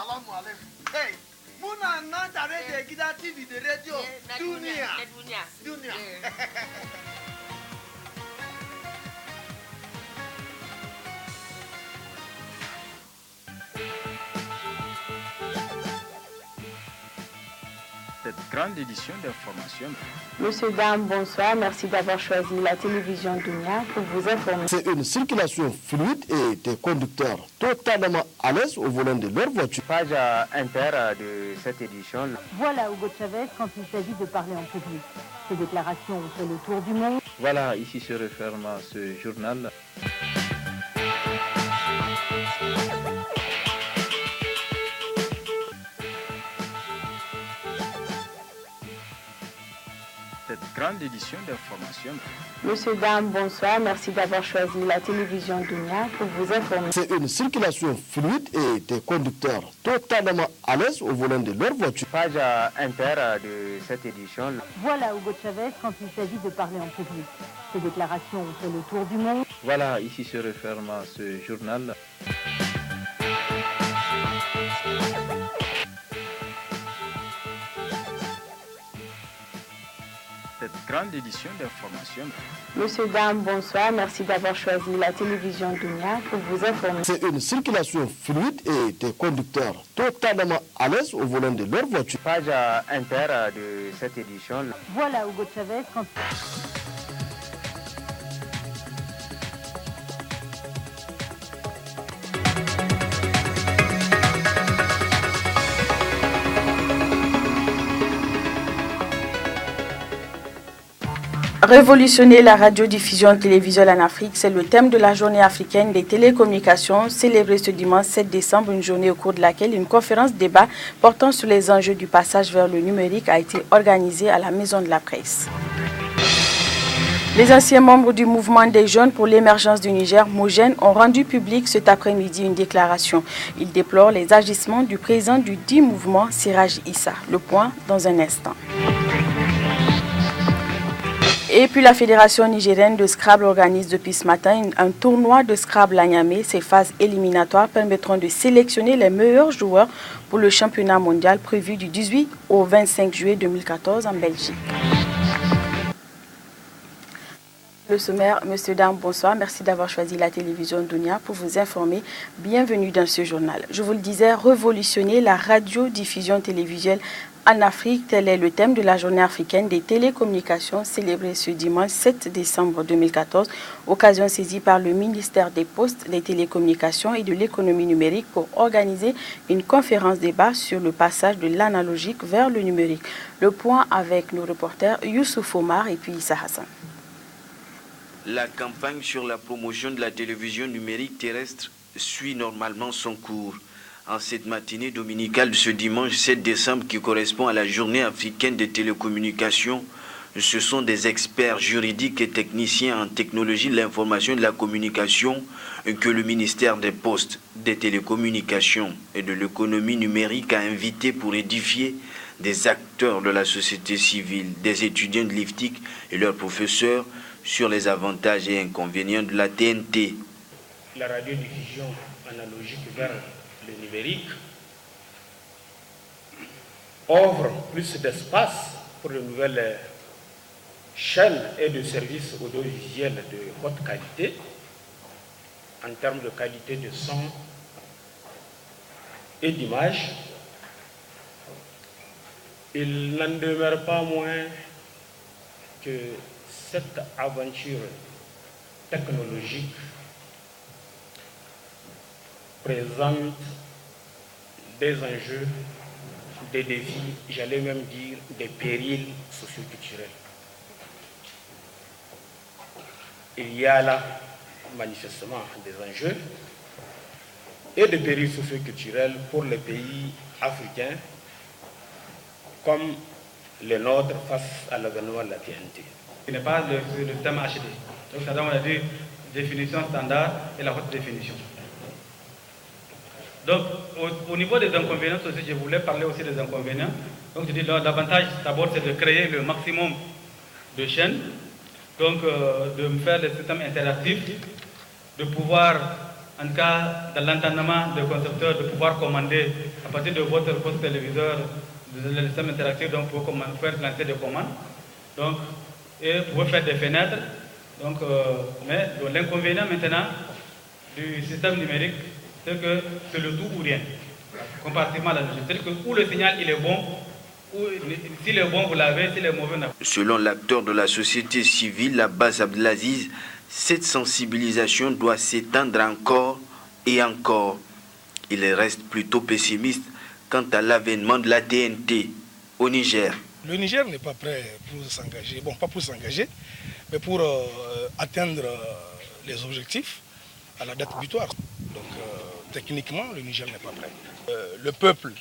Salam alaikum. Hey, muna nan tare da gida TV da radio duniya. Duniya. Cette grande édition d'information. Monsieur, dame, bonsoir. Merci d'avoir choisi la télévision Dunia pour vous informer. C'est une circulation fluide et des conducteurs totalement à l'aise au volant de leur voiture. Page inter de cette édition. Voilà Hugo Chavez quand il s'agit de parler en public. Ces déclarations ont fait le tour du monde. Voilà, ici se referme ce journal. Cette grande édition d'information. Monsieur, dame, bonsoir. Merci d'avoir choisi la télévision Dunia pour vous informer. C'est une circulation fluide et des conducteurs totalement à l'aise au volant de leur voiture. Page inter de cette édition. Voilà Hugo Chavez quand il s'agit de parler en public. Ces déclarations ont fait le tour du monde. Voilà, ici se referme ce journal. Cette grande édition d'information. Monsieur, dame, bonsoir. Merci d'avoir choisi la télévision Dunia pour vous informer. C'est une circulation fluide et des conducteurs totalement à l'aise au volant de leur voiture. Page inter de cette édition. Voilà Hugo Chavez quand... Révolutionner la radiodiffusion télévisuelle en Afrique, c'est le thème de la journée africaine des télécommunications célébrée ce dimanche 7 décembre, une journée au cours de laquelle une conférence débat portant sur les enjeux du passage vers le numérique a été organisée à la Maison de la Presse. Les anciens membres du mouvement des jeunes pour l'émergence du Niger, MOJEN, ont rendu public cet après-midi une déclaration. Ils déplorent les agissements du président du dit mouvement, Siraj Issa. Le point dans un instant. Et puis la Fédération nigérienne de Scrabble organise depuis ce matin un tournoi de Scrabble à Niamey. Ces phases éliminatoires permettront de sélectionner les meilleurs joueurs pour le championnat mondial prévu du 18 au 25 juillet 2014 en Belgique. Le sommaire, monsieur, dame, bonsoir. Merci d'avoir choisi la télévision Dunia pour vous informer. Bienvenue dans ce journal. Je vous le disais, révolutionner la radiodiffusion télévisuelle en Afrique, tel est le thème de la journée africaine des télécommunications célébrée ce dimanche 7 décembre 2014, occasion saisie par le ministère des Postes, des Télécommunications et de l'économie numérique pour organiser une conférence débat sur le passage de l'analogique vers le numérique. Le point avec nos reporters Youssouf Omar et puis Issa Hassan. La campagne sur la promotion de la télévision numérique terrestre suit normalement son cours. En cette matinée dominicale de ce dimanche 7 décembre qui correspond à la journée africaine des télécommunications, ce sont des experts juridiques et techniciens en technologie de l'information et de la communication que le ministère des Postes, des télécommunications et de l'économie numérique a invités pour édifier des acteurs de la société civile, des étudiants de l'IFTIC et leurs professeurs sur les avantages et inconvénients de la TNT. La radiodiffusion analogique vers le numérique offre plus d'espace pour de nouvelles chaînes et de services audiovisuels de haute qualité en termes de qualité de son et d'image. Il n'en demeure pas moins que cette aventure technologique présente des enjeux, des défis, j'allais même dire des périls socioculturels. Il y a là manifestement des enjeux et des périls socioculturels pour les pays africains comme les nôtres face à l'avènement de la TNT. Ce n'est pas le thème HD. Donc, ça donne la définition standard et la haute définition. Donc, au niveau des inconvénients aussi, je voulais parler aussi des inconvénients. Donc, je dis l'avantage, d'abord, c'est de créer le maximum de chaînes, donc de faire des systèmes interactifs, de pouvoir en tout cas dans l'entendement des concepteurs, de pouvoir commander à partir de votre poste téléviseur, le système interactif, donc pour faire lancer des commandes. Donc, et vous pouvez faire des fenêtres. Donc, mais l'inconvénient maintenant du système numérique, c'est que c'est le tout ou rien. Comparativement à la logique. C'est-à-dire que où le signal il est bon, ou s'il est bon, vous l'avez, s'il est mauvais, vous n'avez pas. Selon l'acteur de la société civile, Abbas Abdelaziz, cette sensibilisation doit s'étendre encore et encore. Il reste plutôt pessimiste quant à l'avènement de la TNT au Niger. Le Niger n'est pas prêt pour s'engager, bon pas pour s'engager, mais pour atteindre les objectifs à la date butoir. Donc techniquement, le Niger n'est pas prêt. Le peuple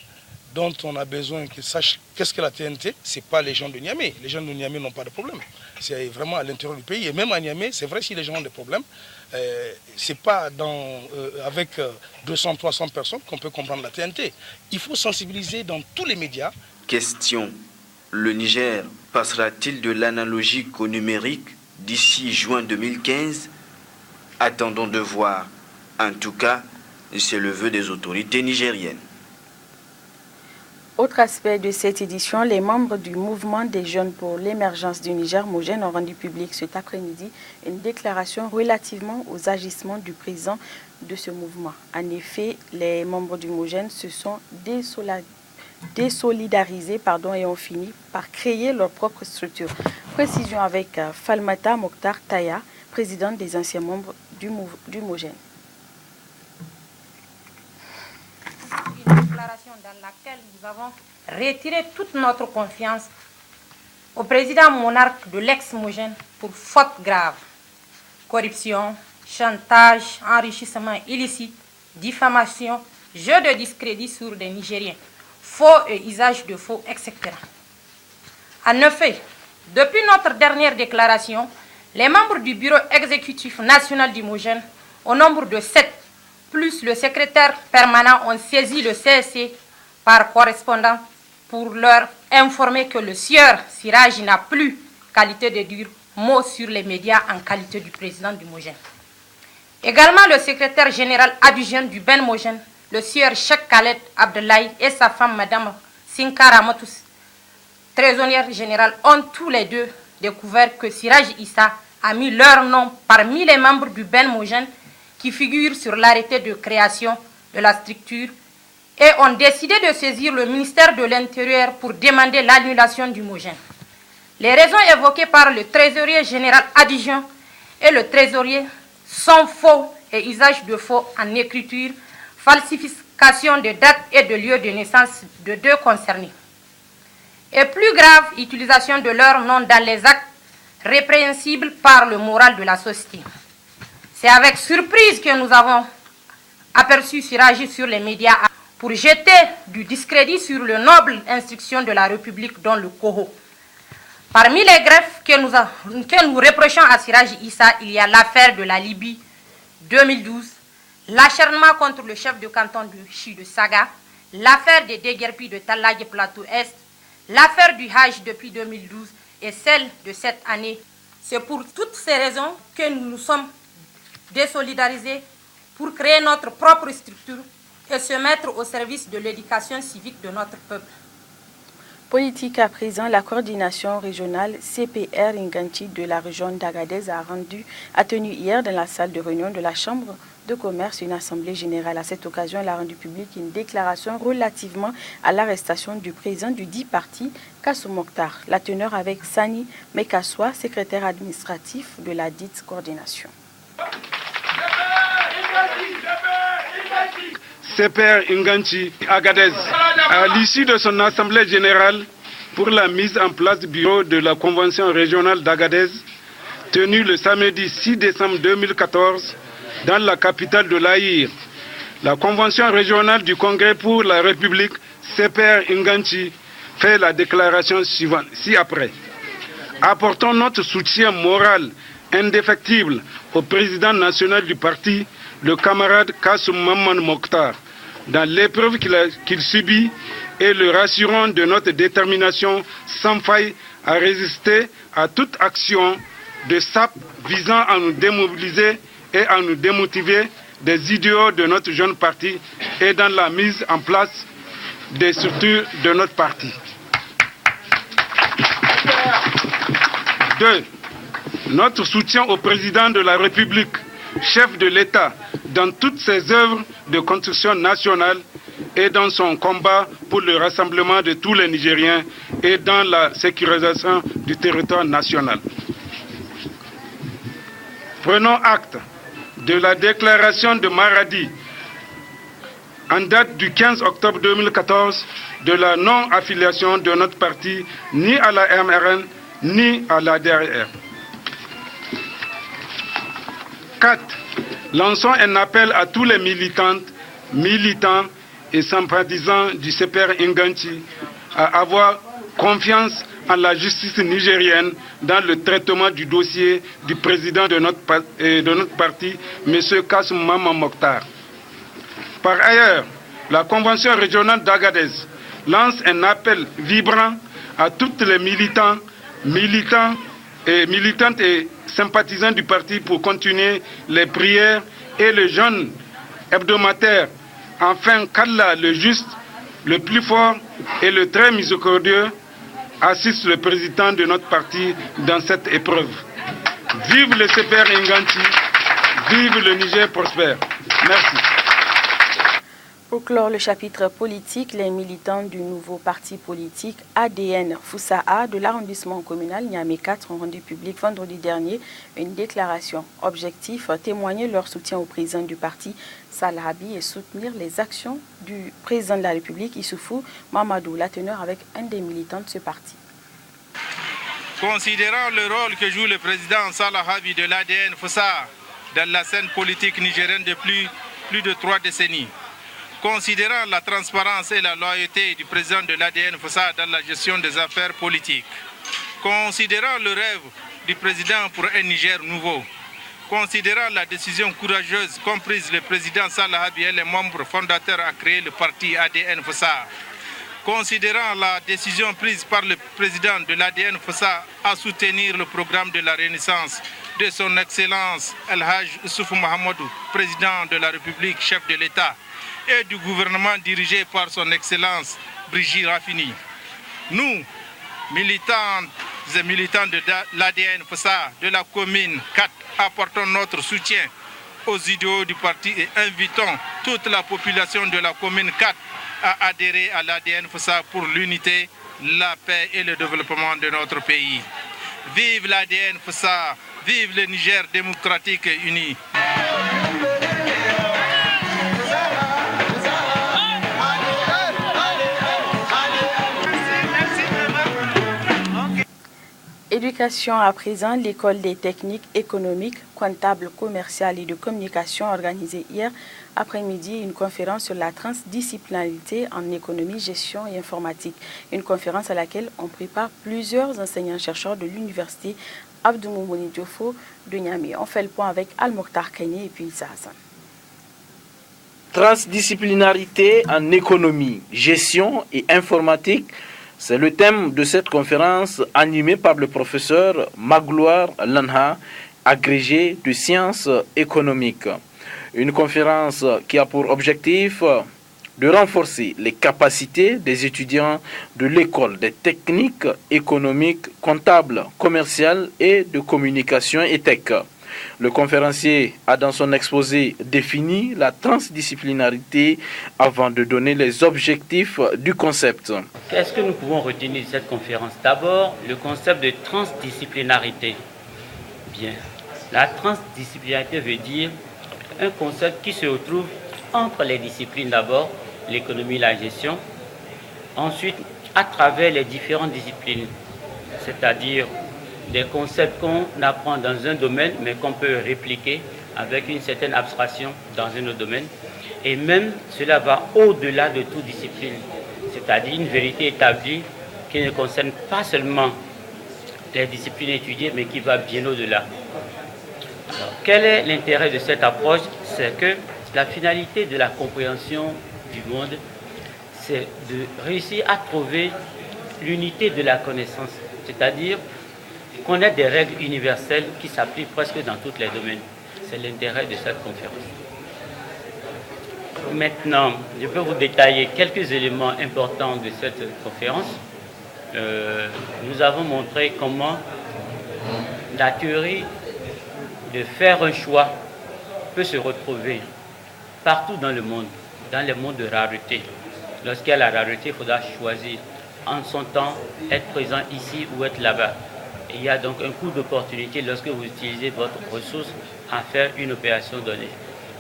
dont on a besoin qu'il sache qu'est-ce que la TNT, ce n'est pas les gens de Niamey. Les gens de Niamey n'ont pas de problème. C'est vraiment à l'intérieur du pays. Et même à Niamey, c'est vrai si les gens ont des problèmes, ce n'est pas avec 200, 300 personnes qu'on peut comprendre la TNT. Il faut sensibiliser dans tous les médias. Question. Le Niger passera-t-il de l'analogique au numérique d'ici juin 2015? Attendons de voir. En tout cas, c'est le vœu des autorités nigériennes. Autre aspect de cette édition, les membres du mouvement des jeunes pour l'émergence du Niger, Mogène, ont rendu public cet après-midi une déclaration relativement aux agissements du président de ce mouvement. En effet, les membres du Mogène se sont désolidarisés et ont fini par créer leur propre structure. Précision avec Falmata Mokhtar Taya, présidente des anciens membres du Mogène. Une déclaration dans laquelle nous avons retiré toute notre confiance au président monarque de l'ex-Mogène pour faute grave, corruption, chantage, enrichissement illicite, diffamation, jeu de discrédit sur des Nigériens, faux et usage de faux, etc. En effet, depuis notre dernière déclaration, les membres du bureau exécutif national du Mogène, au nombre de 7, plus le secrétaire permanent, ont saisi le CSC par correspondant pour leur informer que le sieur Siraj n'a plus qualité de dire mot sur les médias en qualité du président du Mogène. Également le secrétaire général adjoint du Ben Mogène, le sieur Cheikh Khaled Abdoulaye et sa femme madame Sinkara Matous, trésorière générale, ont tous les deux découvert que Siraj Issa a mis leur nom parmi les membres du Ben Mogène qui figurent sur l'arrêté de création de la structure et ont décidé de saisir le ministère de l'Intérieur pour demander l'annulation du Mogène. Les raisons évoquées par le trésorier général adjoint et le trésorier sont faux et usage de faux en écriture, falsification de dates et de lieux de naissance de deux concernés. Et plus grave, utilisation de leur nom dans les actes répréhensibles par le moral de la société. C'est avec surprise que nous avons aperçu Siraj sur les médias pour jeter du discrédit sur le noble instruction de la République dans le Coho. Parmi les greffes que nous reprochons à Siraj Issa, il y a l'affaire de la Libye 2012, l'acharnement contre le chef de canton de Chi de Saga, l'affaire des déguerpis de Talagé Plateau Est, l'affaire du Hajj depuis 2012 et celle de cette année. C'est pour toutes ces raisons que nous nous sommes désolidarisés pour créer notre propre structure et se mettre au service de l'éducation civique de notre peuple. Politique à présent, la coordination régionale CPR Inganti de la région d'Agadez a tenu hier dans la salle de réunion de la Chambre de commerce une assemblée générale. À cette occasion, elle a rendu publique une déclaration relativement à l'arrestation du président du dit parti, Kassou Mokhtar. La teneur avec Sani Mekassoua, secrétaire administratif de la dite coordination. CPR Inganti Agadez, à l'issue de son assemblée générale pour la mise en place du bureau de la convention régionale d'Agadez, tenue le samedi 6 décembre 2014 dans la capitale de l'Aïr, la convention régionale du Congrès pour la République CPR Inganti fait la déclaration suivante, ci-après. Apportons notre soutien moral indéfectible au président national du parti, le camarade Kassou Maman Mokhtar, dans l'épreuve qu'il subit et le rassurant de notre détermination sans faille à résister à toute action de SAP visant à nous démobiliser et à nous démotiver des idéaux de notre jeune parti et dans la mise en place des structures de notre parti. 2. Notre soutien au président de la République, chef de l'État, dans toutes ses œuvres de construction nationale et dans son combat pour le rassemblement de tous les Nigériens et dans la sécurisation du territoire national. Prenons acte de la déclaration de Maradi en date du 15 octobre 2014 de la non-affiliation de notre parti ni à la MRN ni à la DRR. 4. Lançons un appel à tous les militants et sympathisants du CPR Inganti à avoir confiance en la justice nigérienne dans le traitement du dossier du président de notre parti, M. Kassoum Maman Mokhtar. Par ailleurs, la Convention régionale d'Agadez lance un appel vibrant à toutes les militantes et sympathisants du parti pour continuer les prières et le jeûne hebdomadaire afin qu'Allah le juste, le plus fort et le très miséricordieux assiste le président de notre parti dans cette épreuve. Vive le CPR Inganti, vive le Niger prospère. Merci. Pour clore le chapitre politique, les militants du nouveau parti politique ADN Foussa'a de l'arrondissement communal Niamey 4 ont rendu public vendredi dernier une déclaration. Objectif, témoigner leur soutien au président du parti Salah Habi et soutenir les actions du président de la République Issoufou Mamadou, la teneur avec un des militants de ce parti. Considérant le rôle que joue le président Salah Habi de l'ADN Foussa'a dans la scène politique nigérienne depuis plus de 3 décennies, considérant la transparence et la loyauté du président de l'ADN Foussa'a dans la gestion des affaires politiques, considérant le rêve du président pour un Niger nouveau, considérant la décision courageuse comprise le président Salah Habi et les membres fondateurs à créer le parti ADN Foussa'a, considérant la décision prise par le président de l'ADN Foussa'a à soutenir le programme de la Renaissance de son Excellence El Haj Issoufou Mahamadou, président de la République, chef de l'État, et du gouvernement dirigé par son Excellence Brigitte Raffini. Nous, militants et militants de l'ADN Foussa'a de la commune 4, apportons notre soutien aux idéaux du parti et invitons toute la population de la commune 4 à adhérer à l'ADN Foussa'a pour l'unité, la paix et le développement de notre pays. Vive l'ADN Foussa'a, vive le Niger démocratique et uni. Éducation à présent, l'école des techniques économiques, comptables, commerciales et de communication a organisé hier après-midi une conférence sur la transdisciplinarité en économie, gestion et informatique. Une conférence à laquelle on prépare plusieurs enseignants-chercheurs de l'université Abdou Moumouni Diofo de Niamey. On fait le point avec Al-Mokhtar Kanye et puis Issa Hassan. Transdisciplinarité en économie, gestion et informatique. C'est le thème de cette conférence animée par le professeur Magloire Lanha, agrégé de sciences économiques. Une conférence qui a pour objectif de renforcer les capacités des étudiants de l'école des techniques économiques, comptables, commerciales et de communication et tech. Le conférencier a dans son exposé défini la transdisciplinarité avant de donner les objectifs du concept. Qu'est-ce que nous pouvons retenir de cette conférence? D'abord, le concept de transdisciplinarité. Bien, la transdisciplinarité veut dire un concept qui se retrouve entre les disciplines d'abord, l'économie et la gestion, ensuite à travers les différentes disciplines, c'est-à-dire des concepts qu'on apprend dans un domaine, mais qu'on peut répliquer avec une certaine abstraction dans un autre domaine. Et même, cela va au-delà de toute discipline, c'est-à-dire une vérité établie qui ne concerne pas seulement les disciplines étudiées, mais qui va bien au-delà. Alors, quel est l'intérêt de cette approche? C'est que la finalité de la compréhension du monde, c'est de réussir à trouver l'unité de la connaissance, c'est-à-dire connaître des règles universelles qui s'appliquent presque dans tous les domaines. C'est l'intérêt de cette conférence. Maintenant, je peux vous détailler quelques éléments importants de cette conférence. Nous avons montré comment la théorie de faire un choix peut se retrouver partout dans le monde, dans les mondes de rareté. Lorsqu'il y a la rareté, il faudra choisir en son temps, être présent ici ou être là-bas. Il y a donc un coût d'opportunité lorsque vous utilisez votre ressource à faire une opération donnée.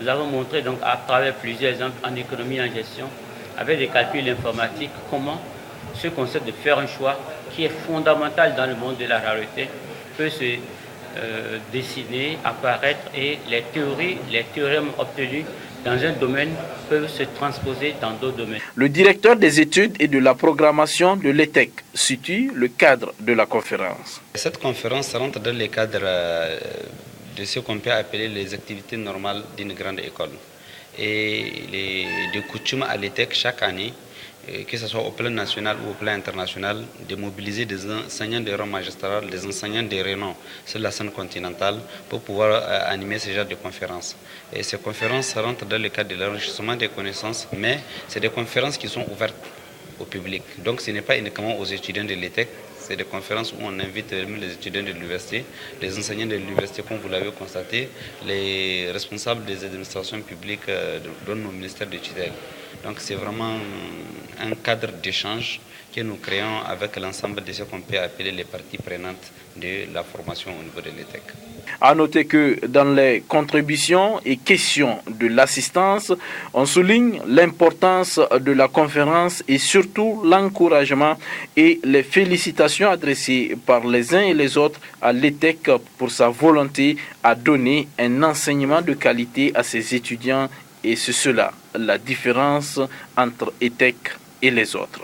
Nous avons montré donc à travers plusieurs exemples en économie et en gestion, avec des calculs informatiques, comment ce concept de faire un choix, qui est fondamental dans le monde de la rareté, peut se dessiner, apparaître, et les théorèmes obtenus dans un domaine peuvent se transposer dans d'autres domaines. Le directeur des études et de la programmation de l'ETEC situe le cadre de la conférence. Cette conférence rentre dans le cadre de ce qu'on peut appeler les activités normales d'une grande école. Et de coutume à l'ETEC chaque année, que ce soit au plan national ou au plan international, de mobiliser des enseignants de rang magistral, des enseignants de renom sur la scène continentale pour pouvoir animer ce genre de conférences. Et ces conférences rentrent dans le cadre de l'enrichissement des connaissances, mais c'est des conférences qui sont ouvertes au public. Donc ce n'est pas uniquement aux étudiants de l'ETEC, c'est des conférences où on invite les étudiants de l'université, les enseignants de l'université, comme vous l'avez constaté, les responsables des administrations publiques dans nos ministères de tutelle. Donc c'est vraiment un cadre d'échange que nous créons avec l'ensemble de ce qu'on peut appeler les parties prenantes de la formation au niveau de l'ETEC. À noter que dans les contributions et questions de l'assistance, on souligne l'importance de la conférence et surtout l'encouragement et les félicitations adressées par les uns et les autres à l'ETEC pour sa volonté à donner un enseignement de qualité à ses étudiants, et c'est cela la différence entre ETEC et les autres.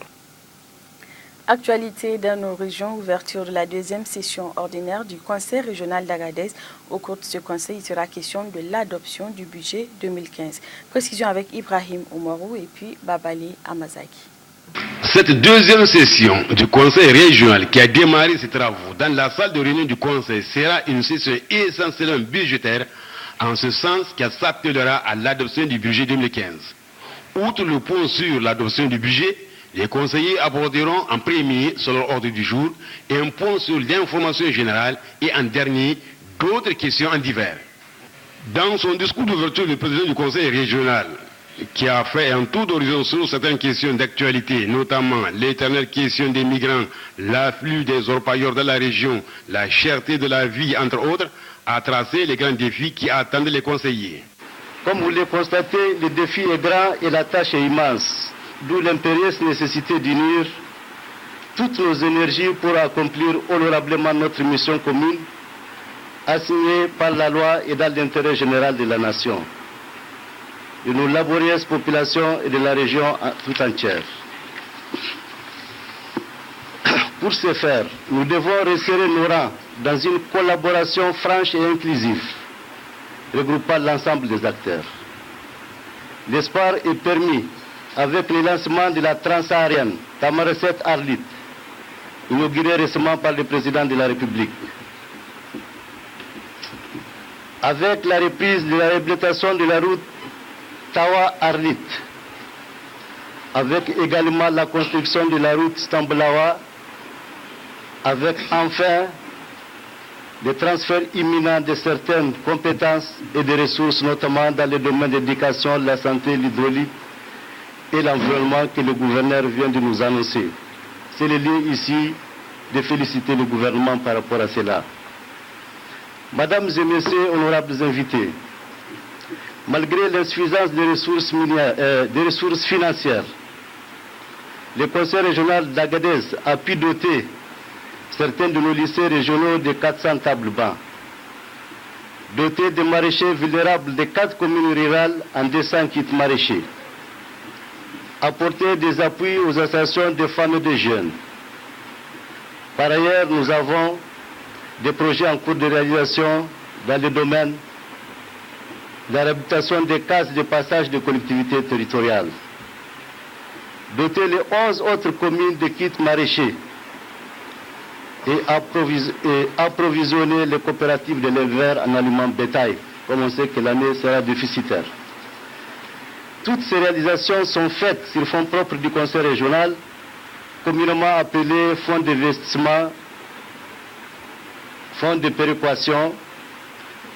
Actualité dans nos régions, ouverture de la deuxième session ordinaire du Conseil régional d'Agadez. Au cours de ce conseil, il sera question de l'adoption du budget 2015. Précision avec Ibrahim Oumarou et puis Babali Amazaki. Cette deuxième session du Conseil régional qui a démarré ses travaux dans la salle de réunion du Conseil sera une session essentiellement budgétaire, en ce sens qu'elle s'appellera à l'adoption du budget 2015. Outre le point sur l'adoption du budget, les conseillers aborderont en premier sur leur ordre du jour et un point sur l'information générale et en dernier d'autres questions en divers. Dans son discours d'ouverture, le président du Conseil régional, qui a fait un tour d'horizon sur certaines questions d'actualité, notamment l'éternelle question des migrants, l'afflux des orpailleurs dans la région, la cherté de la vie, entre autres, a tracé les grands défis qui attendent les conseillers. Comme vous le constatez, le défi est grand et la tâche est immense, d'où l'impérieuse nécessité d'unir toutes nos énergies pour accomplir honorablement notre mission commune, assignée par la loi et dans l'intérêt général de la nation, de nos laborieuses populations et de la région tout entière. Pour ce faire, nous devons resserrer nos rangs dans une collaboration franche et inclusive, regroupant l'ensemble des acteurs. L'espoir est permis avec le lancement de la transsaharienne Tamaracet Arlit, inaugurée récemment par le président de la République. Avec la reprise de la réhabilitation de la route Tawa-Arlit, avec également la construction de la route Stambulawa, avec enfin le transfert imminent de certaines compétences et de ressources, notamment dans les domaines de l'éducation, la santé, l'hydraulique et l'environnement que le gouverneur vient de nous annoncer. C'est le lieu ici de féliciter le gouvernement par rapport à cela. Mesdames et messieurs, honorables invités, malgré l'insuffisance des ressources financières, le Conseil régional d'Agadez a pu doter certains de nos lycées régionaux de 400 tables bancs, doter des maraîchers vulnérables de 4 communes rurales en 200 kits maraîchers, apporter des appuis aux associations de femmes et de jeunes. Par ailleurs, nous avons des projets en cours de réalisation dans le domaine de la réhabilitation des cases de passage de collectivités territoriales, doter les 11 autres communes de kits maraîchers et approvisionner les coopératives de l'éleveur en aliments bétail, comme on sait que l'année sera déficitaire. Toutes ces réalisations sont faites sur fonds propres du Conseil régional, communément appelé fonds d'investissement, fonds de péréquation,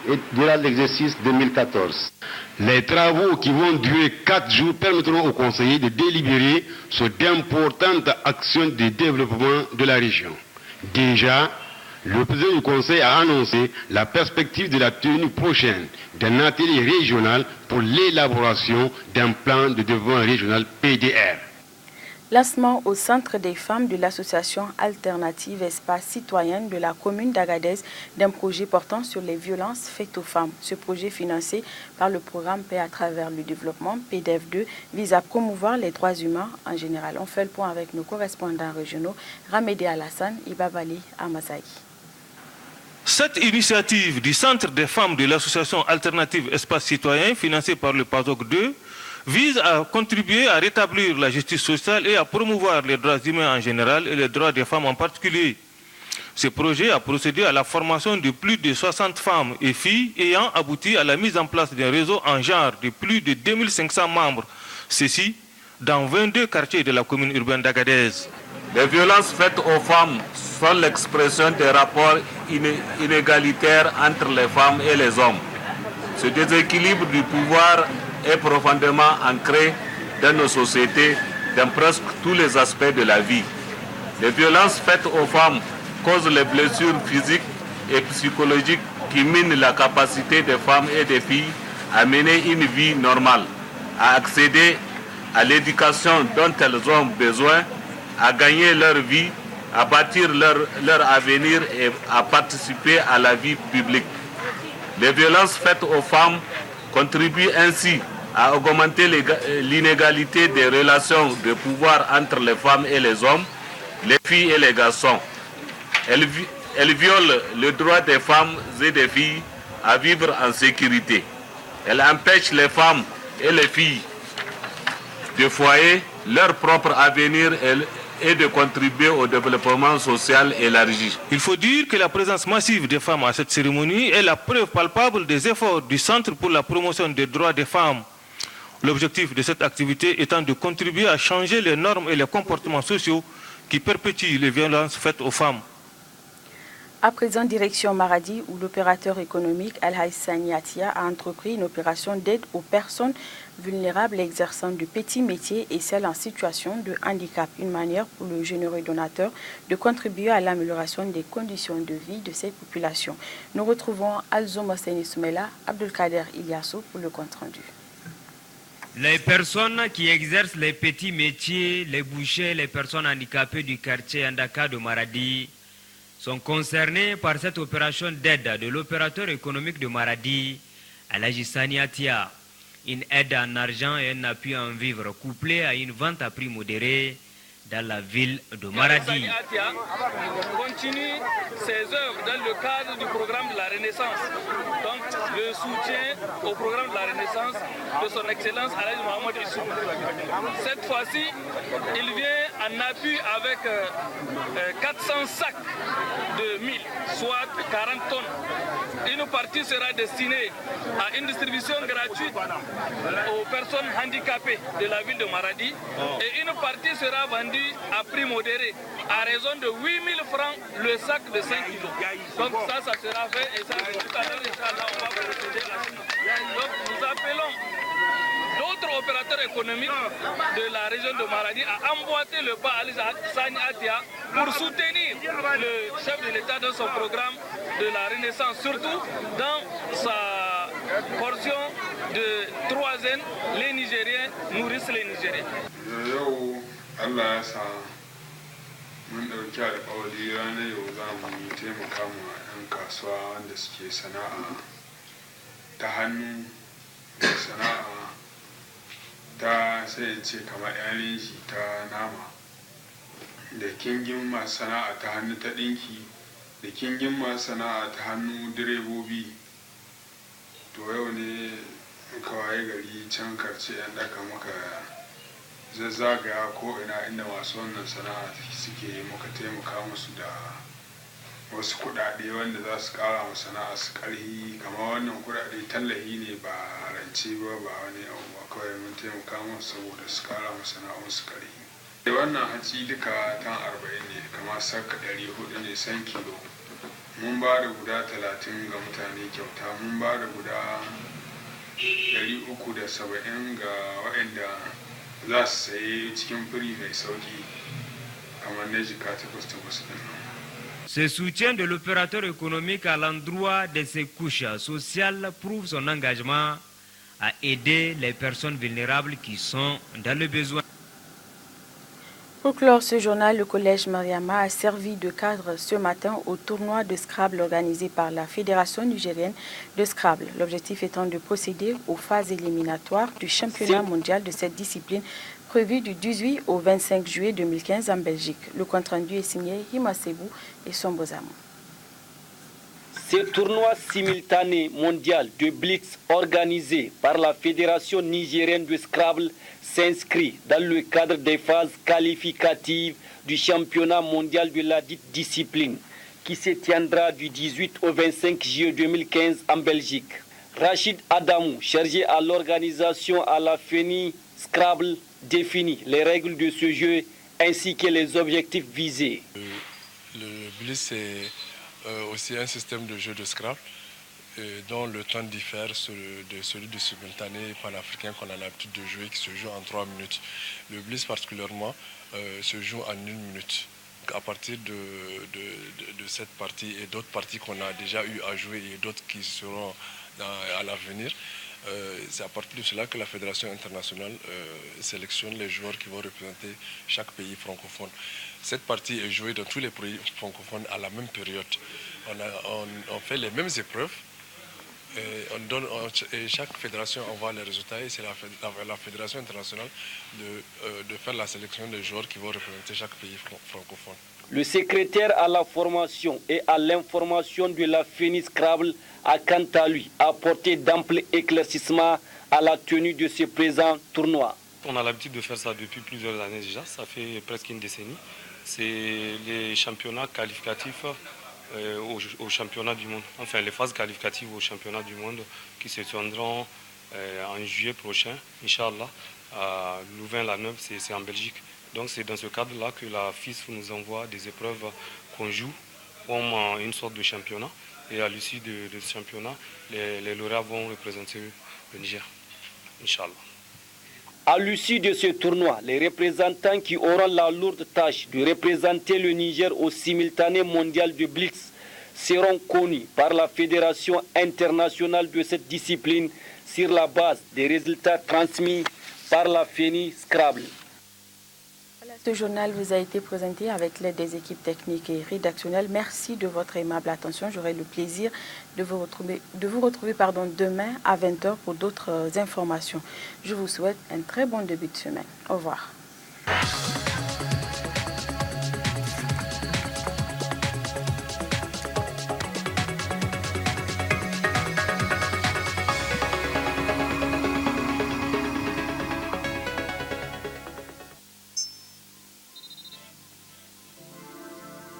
et durant l'exercice 2014. Les travaux qui vont durer 4 jours permettront aux conseillers de délibérer sur d'importantes actions de développement de la région. Déjà, le président du conseil a annoncé la perspective de la tenue prochaine d'un atelier régional pour l'élaboration d'un plan de développement régional PDR. Lancement au centre des femmes de l'association alternative Espace Citoyen de la commune d'Agadez d'un projet portant sur les violences faites aux femmes. Ce projet financé par le programme Paix à travers le développement, PDF2, vise à promouvoir les droits humains en général. On fait le point avec nos correspondants régionaux, Ramédé Alassane et Babali Amazaï. Cette initiative du centre des femmes de l'association alternative Espace Citoyen, financée par le PASOK 2, vise à contribuer à rétablir la justice sociale et à promouvoir les droits humains en général et les droits des femmes en particulier. Ce projet a procédé à la formation de plus de 60 femmes et filles ayant abouti à la mise en place d'un réseau en genre de plus de 2500 membres, ceci dans 22 quartiers de la commune urbaine d'Agadez. Les violences faites aux femmes sont l'expression des rapports inégalitaires entre les femmes et les hommes. Ce déséquilibre du pouvoir est profondément ancré dans nos sociétés, dans presque tous les aspects de la vie. Les violences faites aux femmes causent les blessures physiques et psychologiques qui minent la capacité des femmes et des filles à mener une vie normale, à accéder à l'éducation dont elles ont besoin, à gagner leur vie, à bâtir leur avenir et à participer à la vie publique. Les violences faites aux femmes contribuent ainsi à augmenter l'inégalité des relations de pouvoir entre les femmes et les hommes, les filles et les garçons. Elles violent le droit des femmes et des filles à vivre en sécurité. Elles empêchent les femmes et les filles de foyer leur propre avenir et de contribuer au développement social élargi. Il faut dire que la présence massive des femmes à cette cérémonie est la preuve palpable des efforts du Centre pour la promotion des droits des femmes. L'objectif de cette activité étant de contribuer à changer les normes et les comportements sociaux qui perpétuent les violences faites aux femmes. À présent, direction Maradi, où l'opérateur économique Al-Haïssani Atia a entrepris une opération d'aide aux personnes vulnérables exerçant de petits métiers et celles en situation de handicap. Une manière pour le généreux donateur de contribuer à l'amélioration des conditions de vie de ces populations. Nous retrouvons Alzo Mosseni Soumela, Abdelkader Iliasso pour le compte-rendu. Les personnes qui exercent les petits métiers, les bouchers, les personnes handicapées du quartier Andaka de Maradi sont concernées par cette opération d'aide de l'opérateur économique de Maradi, Al-Haïssani Atia. Une aide en argent et un appui en vivre couplé à une vente à prix modéré dans la ville de Maradi. Atia continue ses œuvres dans le cadre du programme de la Renaissance. Donc le soutien au programme de la Renaissance de son Excellence Alaïs Mohamed Issou. Cette fois-ci, il vient en appui avec 400 sacs de 1000, soit 40 tonnes. Une partie sera destinée à une distribution gratuite aux personnes handicapées de la ville de Maradi et une partie sera vendue à prix modéré à raison de 8 000 francs le sac de 5 kilos. Donc ça sera fait et ça tout à l'heure, Inch'Allah, on va procéder à ça. Donc nous appelons d'autres opérateurs économiques de la région de Maradi à emboîter le pas à Al-Haïssani Atia pour soutenir le chef de l'État dans son programme de la Renaissance, surtout dans sa portion de 3N, les Nigériens nourrissent les Nigériens. Allah ya sa mun ɗauki alƙawari ranar yau za mu taimaka ma 'yan kasuwa wanda suke sana'a ta hannu da sana'a ta sai in ce kamar 'yan rinshi ta nama da kingin masu sana'a ta hannu ta ɗinki da kingin masu sana'a ta hannu direbobi. To yau ne muka waye gari can karce 'yan ɗaka muka zazzagaya ko ina inda masu wannan sana'a suke muka taimaka musu da wasu kuɗaɗe wanda za su ƙara wa sana'a su ƙarfi, kamar wannan kuɗaɗe tallafi ne ba rance ba wani abu ba, kawai mun taimaka musu saboda su ƙara wa sana'un su ƙarfi. Wannan hatsi duka tan 40 ne, kamar saka 400 ne san kilo. Mun ba da guda 30 ga mutane kyauta, mun ba da guda 370 ga waɗanda za su saye cikin firi mai sauki kamar na jika 8 ɗin. Ce soutien de l'opérateur économique à l'endroit de ses couches sociales prouve son engagement à aider les personnes vulnérables qui sont dans le besoin. Pour clore ce journal, le collège Mariama a servi de cadre ce matin au tournoi de Scrabble organisé par la Fédération nigérienne de Scrabble. L'objectif étant de procéder aux phases éliminatoires du championnat mondial de cette discipline prévu du 18 au 25 juillet 2015 en Belgique. Le compte-rendu est signé Hima Sebou et Sombozamo. Ce tournoi simultané mondial de Blitz organisé par la Fédération nigérienne de Scrabble s'inscrit dans le cadre des phases qualificatives du championnat mondial de la dite discipline qui se tiendra du 18 au 25 juillet 2015 en Belgique. Rachid Adamou, chargé à l'organisation à la FENI Scrabble, définit les règles de ce jeu ainsi que les objectifs visés. Le Blitz est aussi un système de jeu de Scrabble dont le temps diffère de celui du simultané panafricain qu'on a l'habitude de jouer, qui se joue en 3 minutes. Le Blitz particulièrement se joue en 1 minute. À partir de cette partie et d'autres parties qu'on a déjà eu à jouer et d'autres qui seront à l'avenir, c'est à partir de cela que la Fédération internationale sélectionne les joueurs qui vont représenter chaque pays francophone. Cette partie est jouée dans tous les pays francophones à la même période. On fait les mêmes épreuves et chaque fédération envoie les résultats et c'est la Fédération internationale de faire la sélection des joueurs qui vont représenter chaque pays francophone. Le secrétaire à la formation et à l'information de la FENI Scrabble a quant à lui apporté d'amples éclaircissements à la tenue de ce présent tournoi. On a l'habitude de faire ça depuis plusieurs années déjà, ça fait presque une décennie. C'est les championnats qualificatifs au championnat du monde, enfin les phases qualificatives au championnat du monde qui se tiendront en juillet prochain, Inch'Allah, à Louvain-la-Neuve, c'est en Belgique. Donc c'est dans ce cadre-là que la FIS nous envoie des épreuves qu'on joue comme une sorte de championnat. Et à l'issue de ce championnat, les lauréats vont représenter le Niger, Inch'Allah. À l'issue de ce tournoi, les représentants qui auront la lourde tâche de représenter le Niger au simultané mondial de Blitz seront connus par la Fédération internationale de cette discipline sur la base des résultats transmis par la FENI Scrabble. Ce journal vous a été présenté avec l'aide des équipes techniques et rédactionnelles. Merci de votre aimable attention. J'aurai le plaisir de vous retrouver demain à 20 h pour d'autres informations. Je vous souhaite un très bon début de semaine. Au revoir.